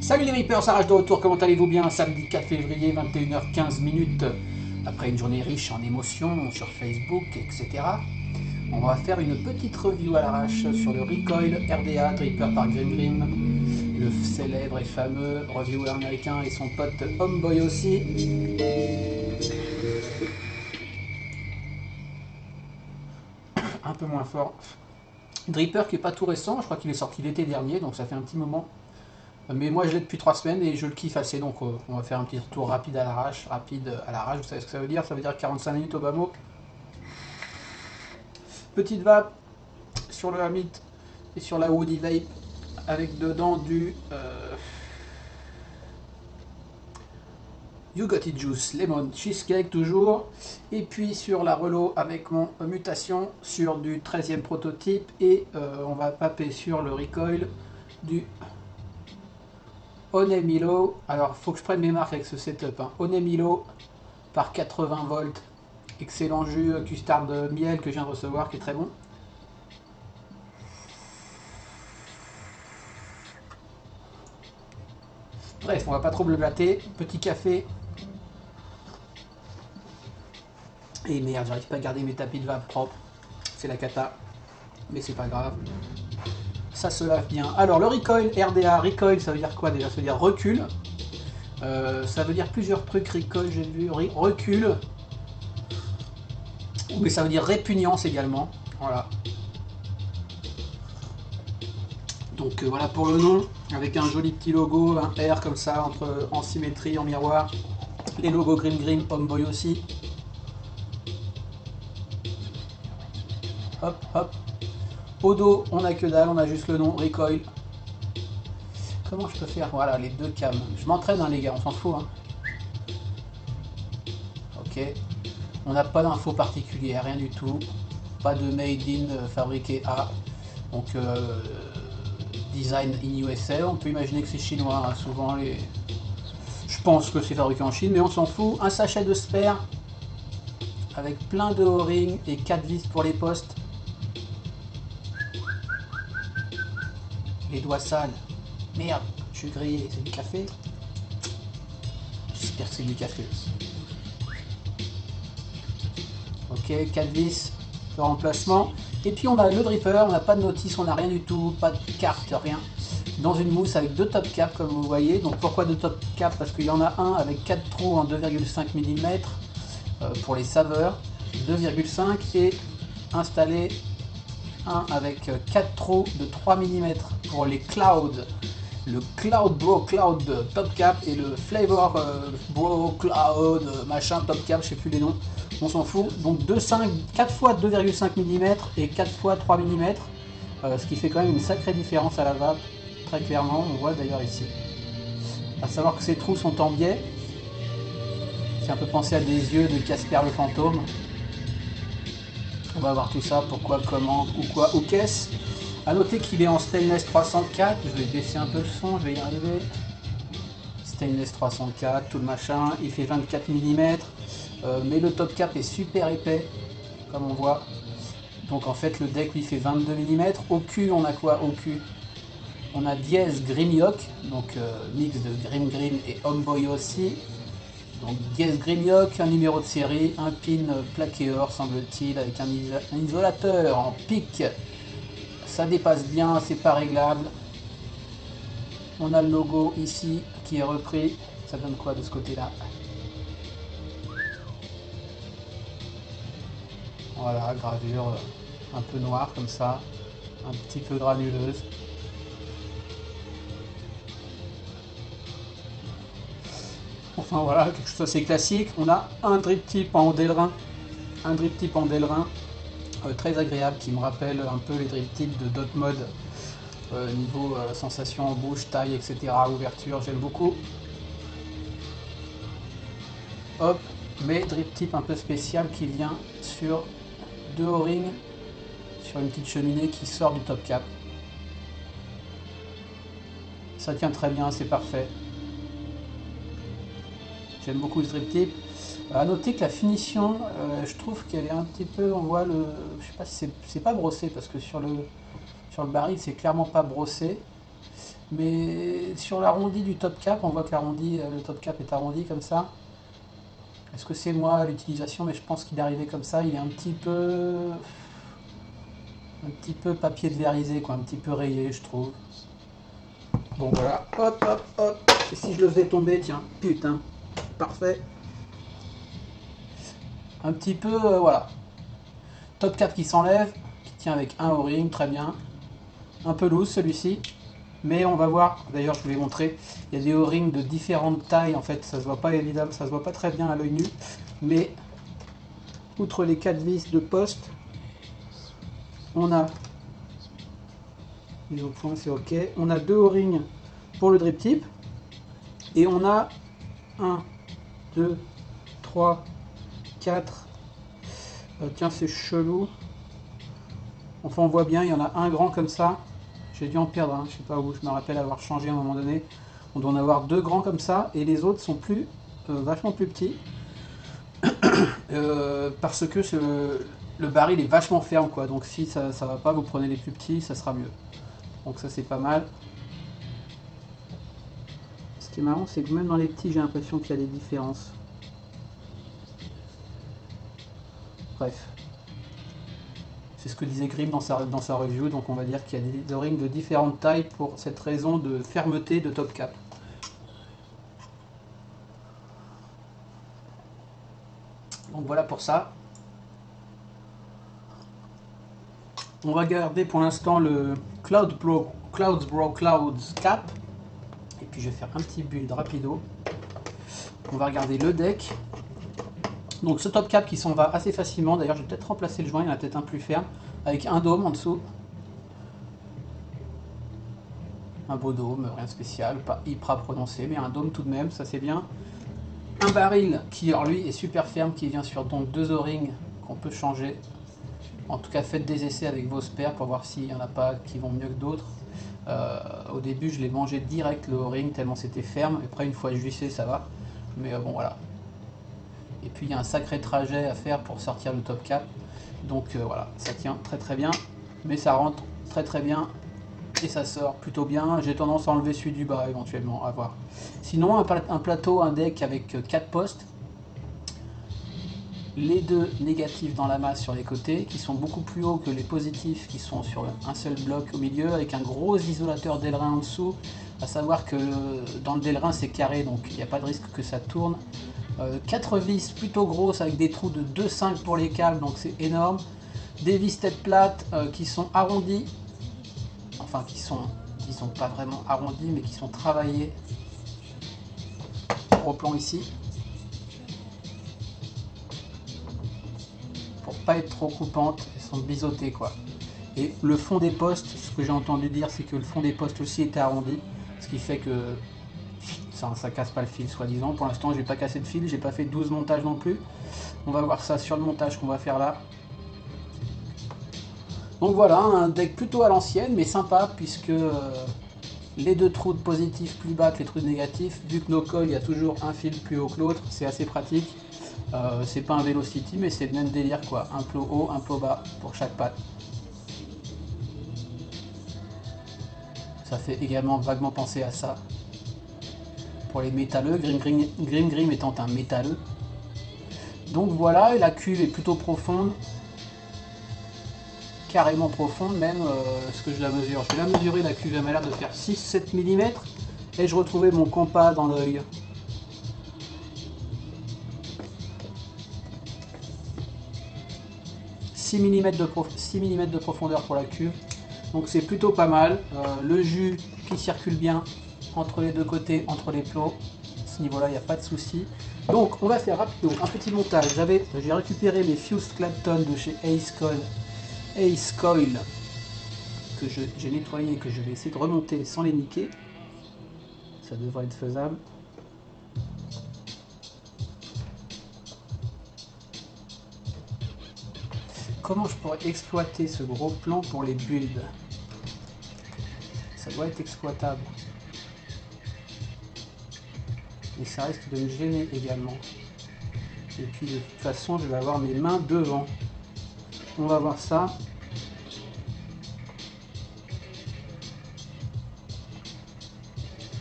Salut les Reapers, ça rage de retour, comment allez-vous bien? Samedi 4 février, 21h15 minutes, après une journée riche en émotions sur Facebook, etc. On va faire une petite review à l'arrache sur le Recoil RDA Dripper par Grim Grim, le célèbre et fameux reviewer américain et son pote Homeboy aussi. Un peu moins fort. Dripper qui est pas tout récent, je crois qu'il est sorti l'été dernier, donc ça fait un petit moment. Mais moi je l'ai depuis 3 semaines et je le kiffe assez, donc on va faire un petit tour rapide à l'arrache. Vous savez ce que ça veut dire? Ça veut dire 45 minutes au bas mot. Petite vape sur le Hamit et sur la Woody Vape avec dedans du You Got It Juice Lemon Cheesecake toujours. Et puis sur la Relo avec mon mutation sur du 13e prototype et on va paper sur le Recoil du Onemilo. Alors faut que je prenne mes marques avec ce setup, hein. Onemilo par 80 volts, excellent jus custard de miel que je viens de recevoir qui est très bon. Bref, on va pas trop blablater. Petit café. Et merde, j'arrive pas à garder mes tapis de vape propres. C'est la cata. Mais c'est pas grave. Ça se lave bien. Alors le Recoil RDA, Recoil ça veut dire quoi déjà? Ça veut dire recul. Ça veut dire plusieurs trucs. Recoil, j'ai vu recul. Mais ça veut dire répugnance également. Voilà. Donc voilà pour le nom, avec un joli petit logo, un R comme ça, en symétrie, en miroir. Les logos Grim Grim, Homeboy aussi. Hop, hop. Au dos, on a que dalle, on a juste le nom, Recoil. Comment je peux faire? Voilà, les deux cams. Je m'entraîne, hein, les gars, on s'en fout. Hein. Ok. On n'a pas d'infos particulières, rien du tout. Pas de made in fabriqué à. Donc, design in USA. On peut imaginer que c'est chinois, hein, souvent les. Je pense que c'est fabriqué en Chine, mais on s'en fout. Un sachet de spare avec plein de O-rings et 4 vis pour les postes. Les doigts sales. Merde, je suis grillé, c'est du café. J'espère que c'est du café aussi. Ok, 4 vis de remplacement. Et puis on a le dripper, on n'a pas de notice, on n'a rien du tout, pas de carte, rien. Dans une mousse avec 2 top caps comme vous voyez. Donc pourquoi 2 top caps? Parce qu'il y en a un avec 4 trous en 2,5 mm pour les saveurs. 2,5 et installé un avec 4 trous de 3 mm pour les clouds. Le Cloud Bro Cloud Top Cap et le Flavor Bro Cloud machin Top Cap, je sais plus les noms, on s'en fout. Donc 4 fois 2,5 mm et 4 fois 3 mm, ce qui fait quand même une sacrée différence à la vape, très clairement, on voit d'ailleurs ici. À savoir que ces trous sont en biais, c'est un peu penser à des yeux de Casper le fantôme. On va voir tout ça, pourquoi, comment, ou quoi, ou qu'est-ce. A noter qu'il est en stainless 304, je vais baisser un peu le son, je vais y arriver. Stainless 304, tout le machin, il fait 24 mm, mais le top cap est super épais, comme on voit. Donc en fait le deck lui fait 22 mm. Au cul, on a quoi au cul? On a Diez Grimyock, donc mix de Grim Grim et Homeboy aussi. Donc Diez Grimyock, un numéro de série, un pin plaqué or semble-t-il, avec un isolateur en pic. Ça dépasse bien, c'est pas réglable. On a le logo ici qui est repris. Ça donne quoi de ce côté-là? Voilà, gravure un peu noire comme ça, un petit peu granuleuse. enfin voilà, quelque chose d'assez classique. On a un drip tip en Delrin, très agréable qui me rappelle un peu les drip tips de Dot Mode, niveau sensation en bouche, taille, etc. Ouverture, j'aime beaucoup. Hop, mais drip tip un peu spécial qui vient sur 2 O-rings sur une petite cheminée qui sort du top cap. Ça tient très bien, c'est parfait. J'aime beaucoup ce drip tip. A noter que la finition, je trouve qu'elle est un petit peu, on voit le, je sais pas si c'est pas brossé parce que sur le baril c'est clairement pas brossé, mais sur l'arrondi du top cap, on voit que l'arrondi, le top cap est arrondi comme ça. Est-ce que c'est moi à l'utilisation, mais je pense qu'il est arrivé comme ça, il est un petit peu papier de verrisé quoi, un petit peu rayé je trouve. Bon voilà, hop hop hop, et si je le faisais tomber, tiens, putain, parfait. Un petit peu, voilà. Top cap qui s'enlève, qui tient avec un O-ring, très bien. Un peu loose celui-ci, mais on va voir, d'ailleurs je vous l'ai montré, il y a des O-rings de différentes tailles, en fait ça se voit pas évidemment, ça se voit pas très bien à l'œil nu, mais outre les 4 vis de poste, on a, les au point c'est ok, on a 2 O-rings pour le drip tip, et on a 1, 2, 3, 4, tiens c'est chelou, enfin on voit bien, il y en a un grand comme ça, j'ai dû en perdre, hein. Je sais pas où, je me rappelle avoir changé à un moment donné, on doit en avoir 2 grands comme ça, et les autres sont plus, vachement plus petits, parce que le baril est vachement ferme quoi, donc si ça va pas, vous prenez les plus petits, ça sera mieux, donc ça c'est pas mal. Ce qui est marrant c'est que même dans les petits j'ai l'impression qu'il y a des différences. Bref. C'est ce que disait Grim dans sa review, donc on va dire qu'il y a des O-rings de différentes tailles pour cette raison de fermeté de top cap. Donc voilà pour ça. On va garder pour l'instant le Clouds Cap. Et puis je vais faire un petit build rapido. On va regarder le deck. Donc ce top cap qui s'en va assez facilement, d'ailleurs je vais peut-être remplacer le joint, il y en a peut-être un plus ferme, avec un dôme en dessous. Un beau dôme, rien de spécial, pas hyper prononcé, mais un dôme tout de même, ça c'est bien. Un baril qui alors lui est super ferme, qui vient sur donc 2 O-rings qu'on peut changer. En tout cas faites des essais avec vos spares pour voir s'il n'y en a pas qui vont mieux que d'autres. Au début je l'ai mangé direct le O-ring tellement c'était ferme, après une fois ajusté ça va, mais bon voilà. Et puis il y a un sacré trajet à faire pour sortir le top cap, donc voilà, ça tient très très bien, mais ça rentre très très bien et ça sort plutôt bien. J'ai tendance à enlever celui du bas éventuellement, à voir. Sinon un plateau, un deck avec 4 postes, les 2 négatifs dans la masse sur les côtés qui sont beaucoup plus hauts que les positifs qui sont sur un seul bloc au milieu, avec un gros isolateur Delrin en dessous, à savoir que dans le Delrin c'est carré donc il n'y a pas de risque que ça tourne. 4 vis plutôt grosses avec des trous de 2,5 pour les câbles, donc c'est énorme. Des vis tête plate qui sont arrondies, enfin qui sont, disons pas vraiment arrondies, mais qui sont travaillées au plan ici, pour pas être trop coupantes, elles sont biseautées quoi. Et le fond des postes, ce que j'ai entendu dire, c'est que le fond des postes aussi était arrondi, ce qui fait que ça casse pas le fil soi-disant. Pour l'instant j'ai pas cassé de fil, j'ai pas fait 12 montages non plus. On va voir ça sur le montage qu'on va faire là. Donc voilà, un deck plutôt à l'ancienne mais sympa, puisque les 2 trous de positifs plus bas que les trous de négatifs, vu que nos coils il y a toujours un fil plus haut que l'autre, c'est assez pratique. C'est pas un Velocity mais c'est le même délire quoi, un plot haut, un plot bas pour chaque patte. Ça fait également vaguement penser à ça. Pour les métalleux, Grim étant un métalleux. Donc voilà, et la cuve est plutôt profonde. Carrément profonde même, ce que je la mesure. Je vais la mesurer, la cuve elle m'a l'air de faire 6-7 mm. Et je retrouvais mon compas dans l'œil. « 6 mm de profondeur pour la cuve. Donc c'est plutôt pas mal. Le jus qui circule bien entre les 2 côtés, entre les plots, ce niveau-là, il n'y a pas de souci. Donc, on va faire rapidement un petit montage. J'ai récupéré mes Fused Clapton de chez Ace Coil que j'ai nettoyé et que je vais essayer de remonter sans les niquer. Ça devrait être faisable. Comment je pourrais exploiter ce gros plan pour les builds? Ça doit être exploitable. Et ça risque de me gêner également. Et puis de toute façon, je vais avoir mes mains devant. On va voir ça.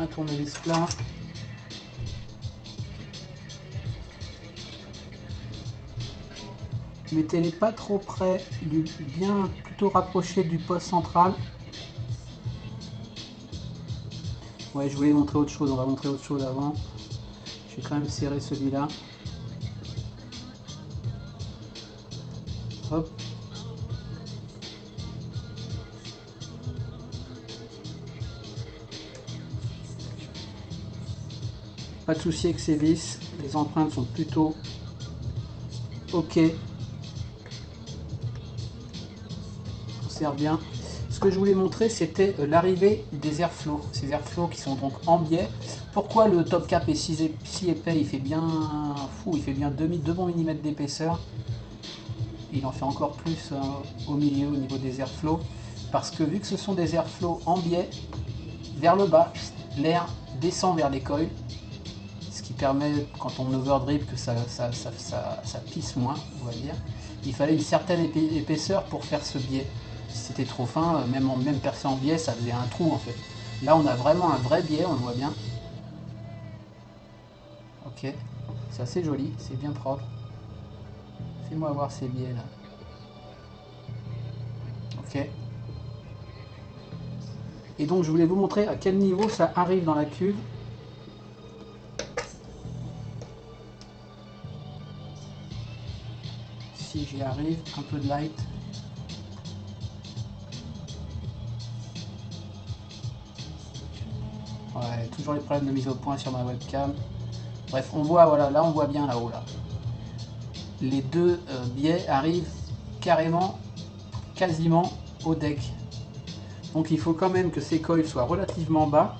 Un tournevis plat. Mettez-les pas trop près, bien plutôt rapproché du poste central. Ouais, je voulais montrer autre chose, on va montrer autre chose avant. Je vais quand même serrer celui-là. Hop. Pas de souci avec ces vis, les empreintes sont plutôt ok. On sert bien. Ce que je voulais montrer, c'était l'arrivée des airflows. Ces airflows qui sont donc en biais. Pourquoi le top cap est si épais? Il fait bien fou, il fait bien 2 bons millimètres d'épaisseur. Il en fait encore plus au milieu au niveau des airflows. Parce que vu que ce sont des airflows en biais, vers le bas, l'air descend vers les coils. Ce qui permet, quand on overdrip, que ça pisse moins, on va dire. Il fallait une certaine épaisseur pour faire ce biais. Si c'était trop fin, même percé en biais, ça faisait un trou en fait. Là, on a vraiment un vrai biais, on le voit bien. Ok, c'est assez joli, c'est bien propre. Fais-moi voir ces biais là. Ok. Et donc, je voulais vous montrer à quel niveau ça arrive dans la cuve. Si j'y arrive, un peu de light. Ouais, toujours les problèmes de mise au point sur ma webcam. Bref, on voit, voilà, là on voit bien là-haut là. Les deux biais arrivent carrément, quasiment au deck. Donc il faut quand même que ces coils soient relativement bas.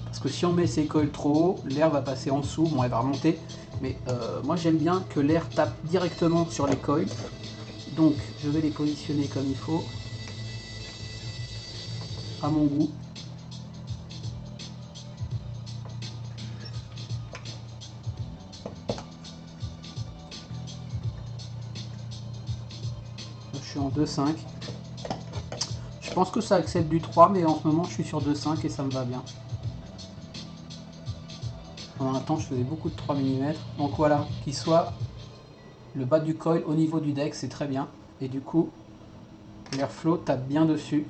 Parce que si on met ces coils trop haut, l'air va passer en dessous, bon elle va remonter. Mais moi j'aime bien que l'air tape directement sur les coils. Donc je vais les positionner comme il faut. À mon goût. Je suis en 2.5. Je pense que ça accepte du 3, mais en ce moment je suis sur 2.5 et ça me va bien. Pendant un temps je faisais beaucoup de 3 mm. Donc voilà, qu'il soit le bas du coil au niveau du deck, c'est très bien. Et du coup, l'airflow tape bien dessus.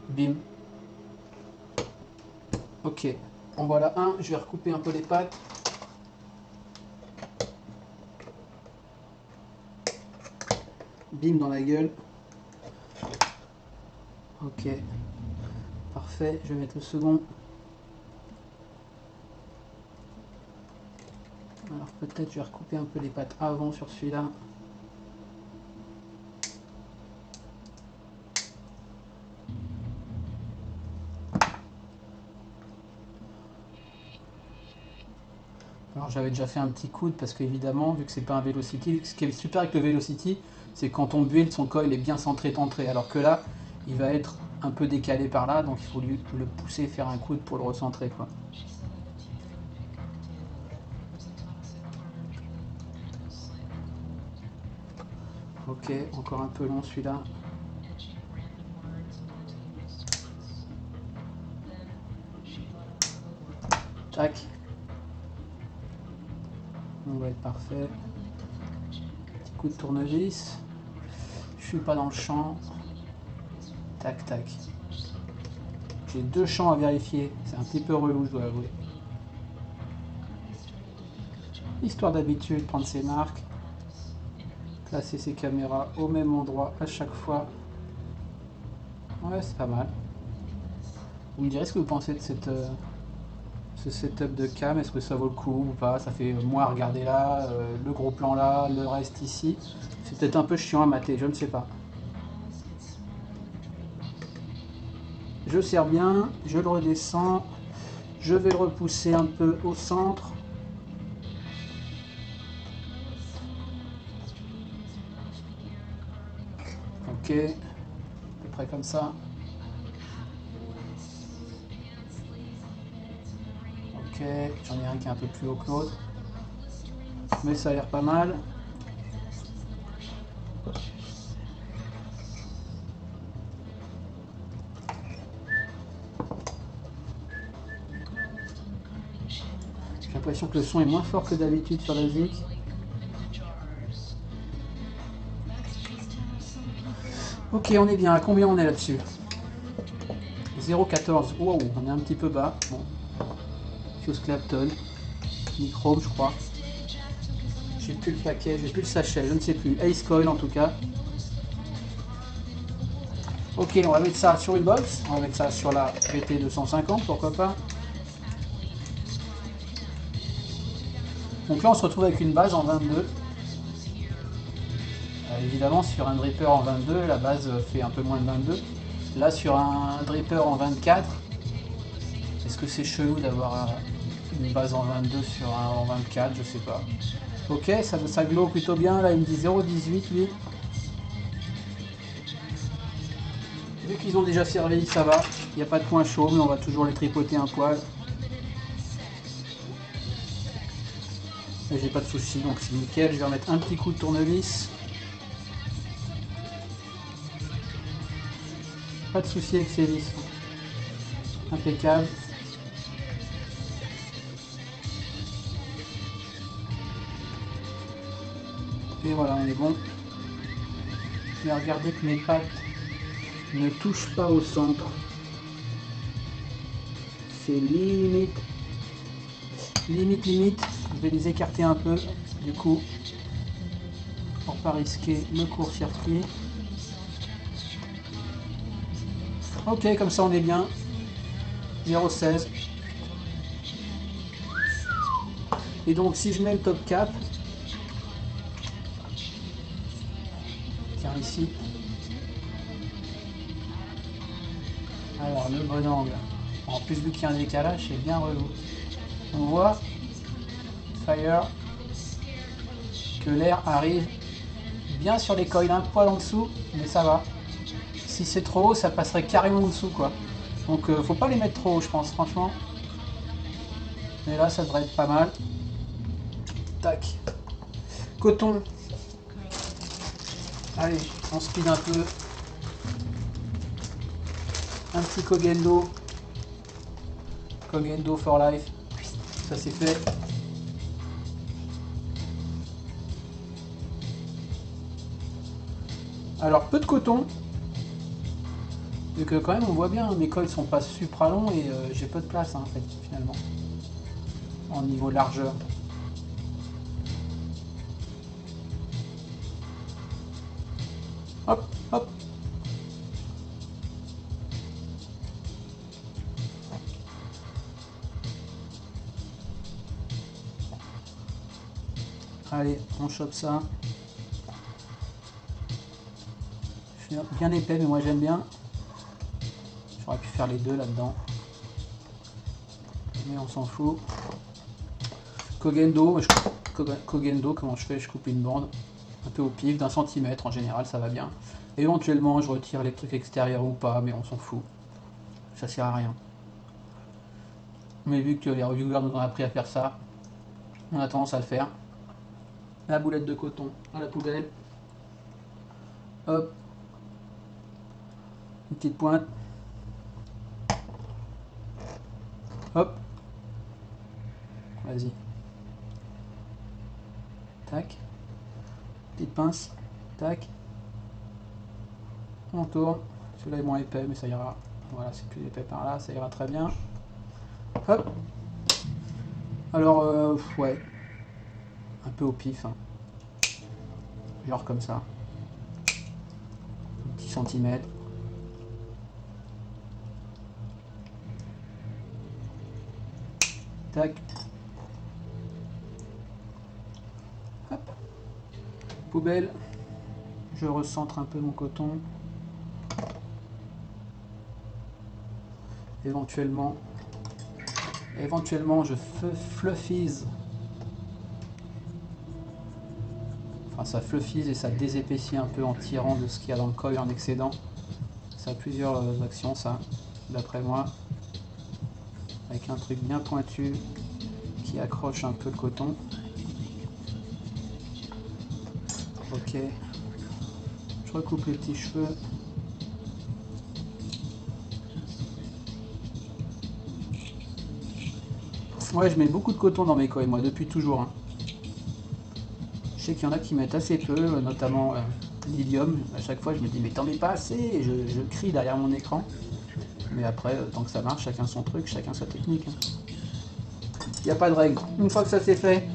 Bim. Ok, en voilà un, je vais recouper un peu les pattes. Bim dans la gueule. Ok, parfait, je vais mettre le second. Alors peut-être je vais recouper un peu les pattes avant sur celui-là. Alors j'avais déjà fait un petit coude parce qu'évidemment, vu que c'est pas un Velocity, ce qui est super avec le Velocity, c'est quand on build, son coil est bien centré d'entrée, alors que là, il va être un peu décalé par là, donc il faut lui le pousser, faire un coude pour le recentrer, quoi. Ok, encore un peu long celui-là. Tac. On va être parfait. Petit coup de tournevis. Je suis pas dans le champ. Tac, tac. J'ai deux champs à vérifier. C'est un petit peu relou, je dois avouer. Histoire d'habitude, prendre ses marques. Placer ses caméras au même endroit à chaque fois. Ouais, c'est pas mal. Vous me direz ce que vous pensez de ce setup de cam, est-ce que ça vaut le coup ou pas? Ça fait moi regarder là, le gros plan là, le reste ici. C'est peut-être un peu chiant à mater, je ne sais pas. Je serre bien, je le redescends, je vais le repousser un peu au centre. Ok, à peu près comme ça. Ok, j'en ai un qui est un peu plus haut que l'autre. Mais ça a l'air pas mal. J'ai l'impression que le son est moins fort que d'habitude sur la Zik. Ok, on est bien. À combien on est là-dessus? 0,14. Wow, on est un petit peu bas. Bon. Fuse Clapton. Nichrome, je crois. J'ai plus le paquet, j'ai plus le sachet, je ne sais plus. Ace Coil en tout cas. Ok, on va mettre ça sur une box. On va mettre ça sur la VT 250, pourquoi pas. Donc là, on se retrouve avec une base en 22. Évidemment, sur un dripper en 22, la base fait un peu moins de 22. Là, sur un dripper en 24, est-ce que c'est chelou d'avoir une base en 22 sur un en 24? Je sais pas. Ok, ça glow plutôt bien. Là, il me dit 0,18 lui. Vu qu'ils ont déjà servi, ça va. Il n'y a pas de point chaud, mais on va toujours les tripoter un poil. Et j'ai pas de soucis, donc c'est nickel. Je vais remettre un petit coup de tournevis. Pas de soucis avec ces vis. Impeccable. Et voilà, on est bon. Je vais regarder que mes pattes ne touchent pas au centre. C'est limite. Limite. Je vais les écarter un peu, du coup, pour pas risquer le court-circuit. Ok, comme ça on est bien. 0,16. Et donc si je mets le top cap, tiens ici. Alors le bon angle. En plus vu qu'il y a un décalage, c'est bien relou. On voit, Fire, que l'air arrive bien sur les coils, un poil en dessous, mais ça va. Si c'est trop haut, ça passerait carrément en dessous quoi. Donc faut pas les mettre trop haut, je pense, franchement. Mais là, ça devrait être pas mal. Tac. Coton. Allez, on speed un peu. Un petit Kogendo. Kogendo for life. Ça c'est fait. Alors, peu de coton. Vu que quand même, on voit bien, mes coils sont pas supra longs et j'ai peu de place hein, en fait, finalement. En niveau largeur. Hop, hop. Allez, on chope ça. Je suis bien épais, mais moi j'aime bien. J'aurais pu faire les deux là-dedans. Mais on s'en fout. Kogendo, Kogendo, comment je fais? Je coupe une bande un peu au pif, d'un centimètre en général, ça va bien. Éventuellement, je retire les trucs extérieurs ou pas, mais on s'en fout. Ça sert à rien. Mais vu que les reviewers nous ont appris à faire ça, on a tendance à le faire. La boulette de coton à la poubelle. Hop. Une petite pointe. Hop. Vas-y. Tac. Petite pince. Tac. On tourne. Celui-là est moins épais, mais ça ira. Voilà, c'est plus épais par là, ça ira très bien. Hop. Alors, ouais. Un peu au pif. Hein. Genre comme ça. 10 cm. Tac. Hop. Poubelle. Je recentre un peu mon coton. Éventuellement, je fluffise. Enfin, ça fluffise et ça désépaissit un peu en tirant de ce qu'il y a dans le coil en excédent. Ça a plusieurs actions, ça, d'après moi. Avec un truc bien pointu qui accroche un peu le coton. Ok. Je recoupe les petits cheveux. Ouais, je mets beaucoup de coton dans mes coils, moi, depuis toujours. Hein. Je sais qu'il y en a qui mettent assez peu, notamment l'Ilium. À chaque fois, je me dis, mais t'en mets pas assez, et je crie derrière mon écran. Mais après, tant que ça marche, chacun son truc, chacun sa technique. Il n'y a pas de règle. Une fois que ça c'est fait,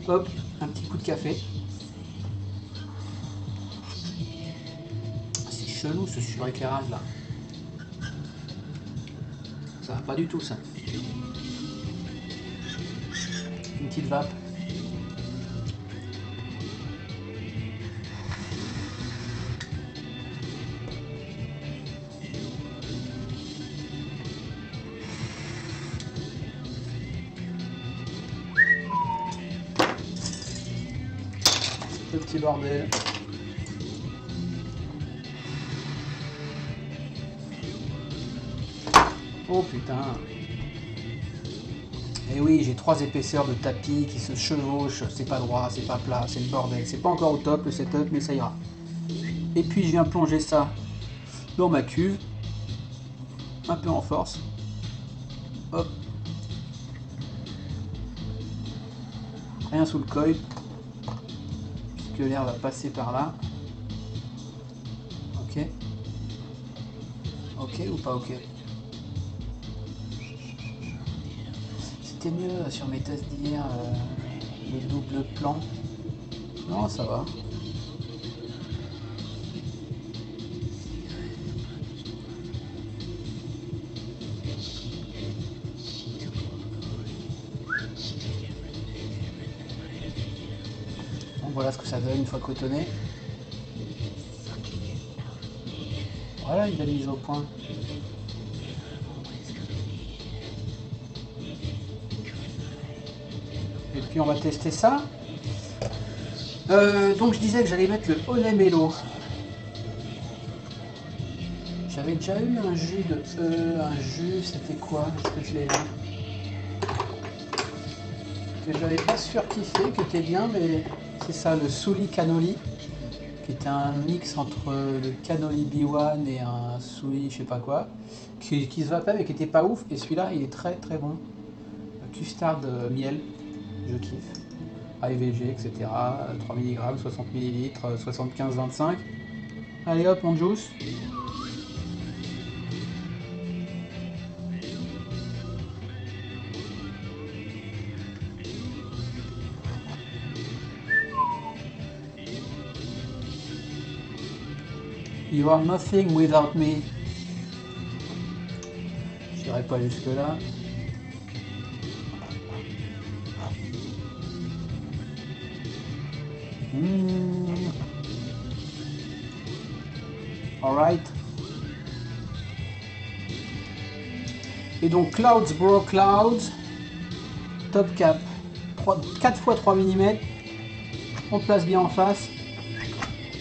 hop, un petit coup de café. C'est chelou ce suréclairage là. Ça va pas du tout ça. Une petite vape. Le petit bordel. Oh putain. Et oui, j'ai 3 épaisseurs de tapis qui se chevauchent, c'est pas droit, c'est pas plat, c'est le bordel. C'est pas encore au top le setup, mais ça ira. Et puis je viens plonger ça dans ma cuve, un peu en force. Hop. Rien sous le coil, puisque l'air va passer par là. Ok. Ok ou pas ok? C'était mieux sur mes tests d'hier, le double plan. Non, ça va. Donc voilà ce que ça donne une fois cotonné. Voilà une belle mise au point. Et puis on va tester ça. Donc je disais que j'allais mettre le Honey Mellow. J'avais déjà eu un jus de un jus, c'était quoi? Est-ce que je l'ai là? Que j'avais pas surkiffé, qui était bien, mais c'est ça, le Souli Cannoli, qui était un mix entre le Cannoli B1 et un Souli je sais pas quoi, qui se vapait mais qui était pas ouf, et celui-là il est très très bon. Custard miel, je kiffe. AEVG, etc. 3 mg, 60 ml, 75-25. Allez hop, on juice. You are nothing without me. Je dirais pas jusque là. Alright. Et donc Clouds Bro Clouds. Top cap. 4 x 3 mm. On place bien en face.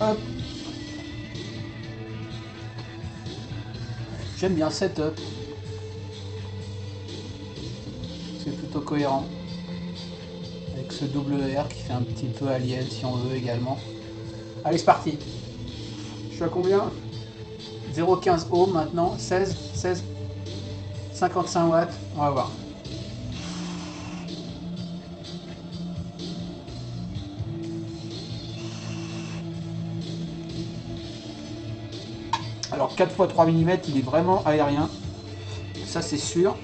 Hop. J'aime bien setup. C'est plutôt cohérent. Avec ce double R qui fait un petit peu alien si on veut également. Allez, c'est parti. Je suis à combien? 0,15 ohms maintenant. 16, 55 watts. On va voir. Alors 4 x 3 mm, il est vraiment aérien. Ça c'est sûr.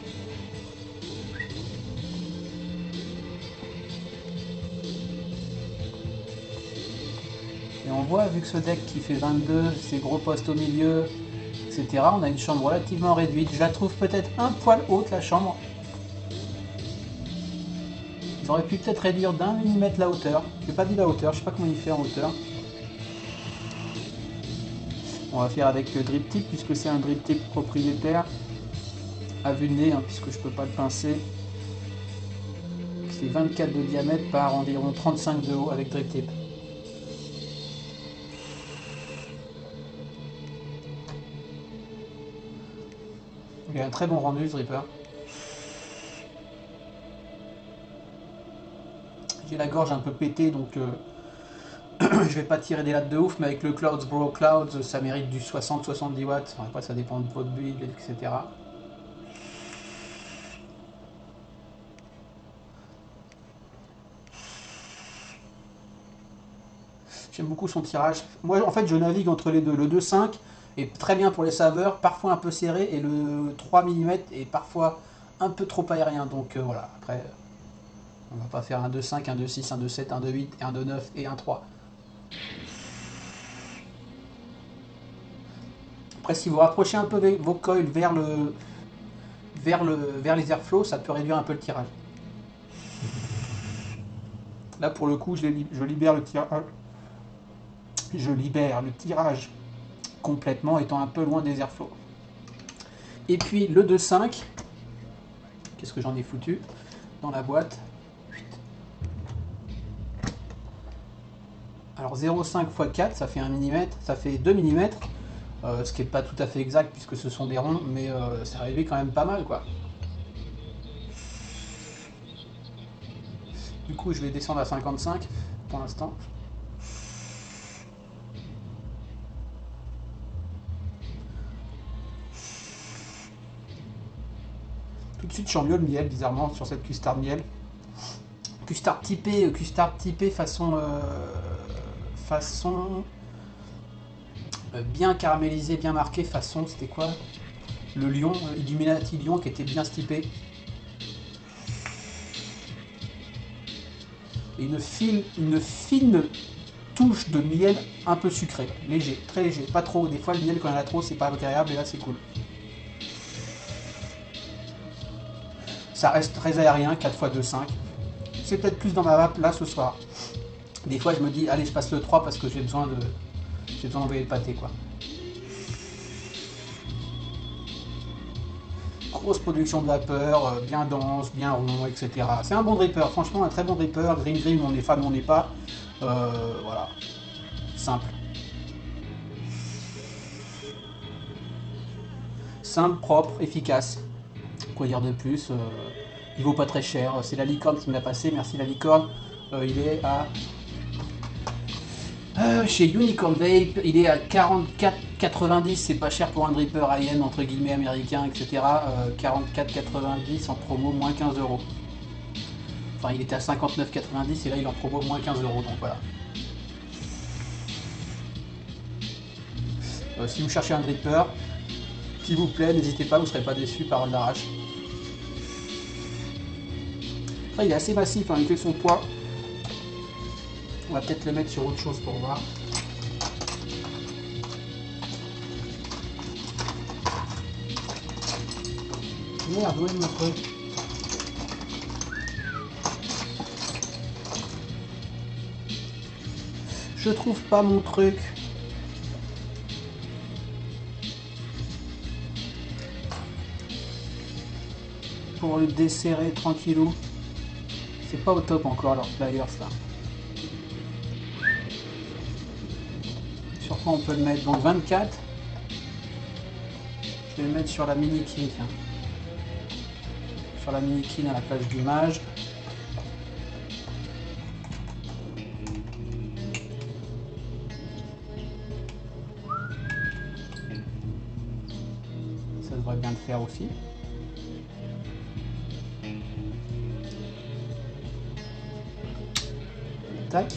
Et on voit, vu que ce deck qui fait 22, ses gros postes au milieu, etc., on a une chambre relativement réduite. Je la trouve peut-être un poil haute la chambre. Ils auraient pu peut-être réduire d'un millimètre la hauteur. J'ai pas dit la hauteur, je sais pas comment il fait en hauteur. On va faire avec le drip tip puisque c'est un drip tip propriétaire à vue de nez, hein, puisque je peux pas le pincer. C'est 24 de diamètre par environ 35 de haut avec drip tip. Il a un très bon rendu ce dripper. J'ai la gorge un peu pétée donc je vais pas tirer des lattes de ouf, mais avec le Clouds Bro Clouds ça mérite du 60-70 watts. Après ça dépend de votre build, etc. J'aime beaucoup son tirage. Moi en fait je navigue entre les deux. Le 2.5 est très bien pour les saveurs, parfois un peu serré, et le 3 mm est parfois un peu trop aérien. Donc voilà, après on va pas faire un 2.5, un 2.6, un 2.7, un 2.8, et un 2.9 et un 3. Après si vous rapprochez un peu vos coils vers les airflows, ça peut réduire un peu le tirage. Là pour le coup je libère le tirage. Je libère le tirage complètement étant un peu loin des airflows. Et puis le 2.5, qu'est-ce que j'en ai foutu dans la boîte? Alors 0.5 x 4 ça fait 1 mm, ça fait 2 mm, ce qui n'est pas tout à fait exact puisque ce sont des ronds, mais ça réduit quand même pas mal quoi. Du coup je vais descendre à 55 pour l'instant. Tout de suite je sens mieux le miel bizarrement sur cette custard miel. Custard typé façon bien caramélisé, bien marqué, façon c'était quoi? Le lion, Illuminati lion qui était bien stipé. Et une fine touche de miel un peu sucré, léger, très léger, pas trop. Des fois le miel quand il y en a trop c'est pas agréable et là c'est cool. Ça reste très aérien, 4 x 2.5. C'est peut-être plus dans ma vape là ce soir. Des fois je me dis allez je passe le 3 parce que j'ai besoin d'envoyer le pâté quoi. Grosse production de vapeur, bien dense, bien rond, etc. C'est un bon dripper, franchement un très bon dripper. Green, on est fan, on n'est pas. Voilà. Simple. Simple, propre, efficace. Quoi dire de plus, il vaut pas très cher. C'est la licorne qui me l'a passé, merci la licorne. Il est à... chez Unicorn Vape, il est à 44,90, c'est pas cher pour un dripper high-end entre guillemets américain, etc. 44,90 en promo, moins 15 €. Enfin, il était à 59,90 et là il est en promo moins 15 €, donc voilà. Si vous cherchez un dripper, s'il vous plaît, n'hésitez pas, vous ne serez pas déçus, parole d'arrache. Après, il est assez massif, hein, il fait son poids. On va peut-être le mettre sur autre chose pour voir. Merde, où est mon truc? Je trouve pas mon truc. Pour le desserrer tranquillou. C'est pas au top encore leurs flyers là. Sur quoi on peut le mettre? Donc 24. Je vais le mettre sur la mini kin, tiens. Sur la mini kin à la place du mage. Ça devrait bien le faire aussi. Tac.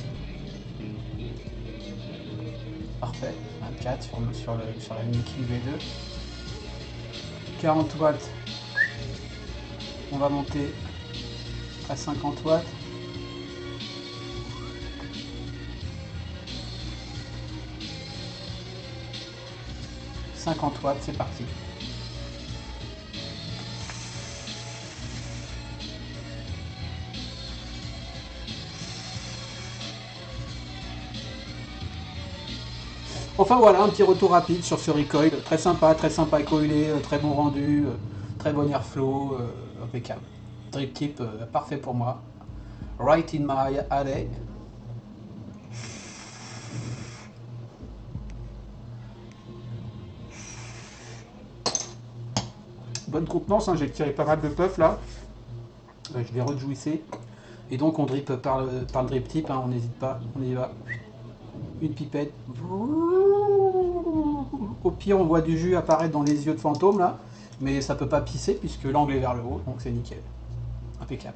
Parfait. 24 sur la mini kin V2. 40 watts. On va monter à 50 watts. « 50 watts, c'est parti. Enfin voilà, un petit retour rapide sur ce recoil, très sympa à coiler, très bon rendu, très bon airflow, impeccable. Drip tip parfait pour moi. Right in my alley. Bonne contenance, hein, j'ai tiré pas mal de puff là. Je vais rejouisser. Et donc on drip par le drip tip, hein, on n'hésite pas, on y va. Une pipette. Au pire, on voit du jus apparaître dans les yeux de fantôme là, mais ça peut pas pisser puisque l'angle est vers le haut, donc c'est nickel. Impeccable.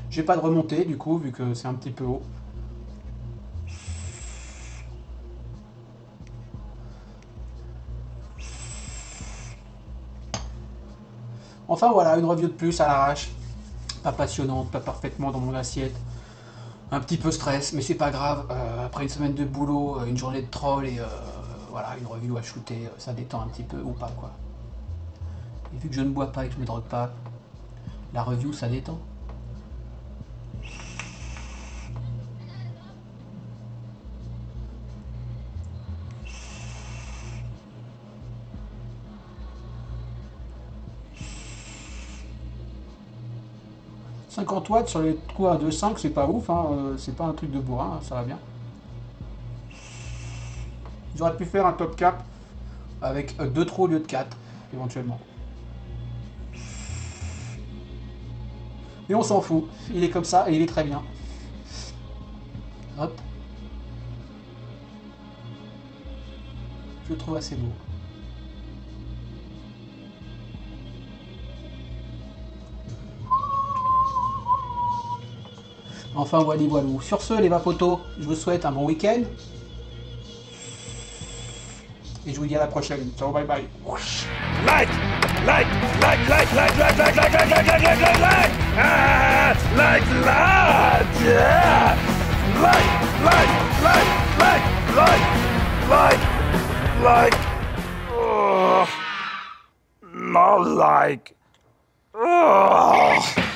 J'ai pas de remontée du coup, vu que c'est un petit peu haut. Enfin voilà, une review de plus à l'arrache. Pas passionnante, pas parfaitement dans mon assiette. Un petit peu stress, mais c'est pas grave. Après une semaine de boulot, une journée de troll et voilà, une review à shooter, ça détend un petit peu ou pas quoi. Et vu que je ne bois pas et que je ne me drogue pas, la review ça détend. « 50 watts sur les coups à 2.5, c'est pas ouf, hein, c'est pas un truc de bourrin, hein, ça va bien. Ils auraient pu faire un top cap avec 2 trous au lieu de 4, éventuellement. Mais on s'en fout, il est comme ça et il est très bien. Hop. Je le trouve assez beau. Enfin, voilà, voilà. Sur ce, les vapotos, je vous souhaite un bon week-end. Et je vous dis à la prochaine. Ciao, bye bye. Like, like, like, like, like, like, like, like, like, like, like, like, like, like, ah, like, yeah, like, oh, not like, oh.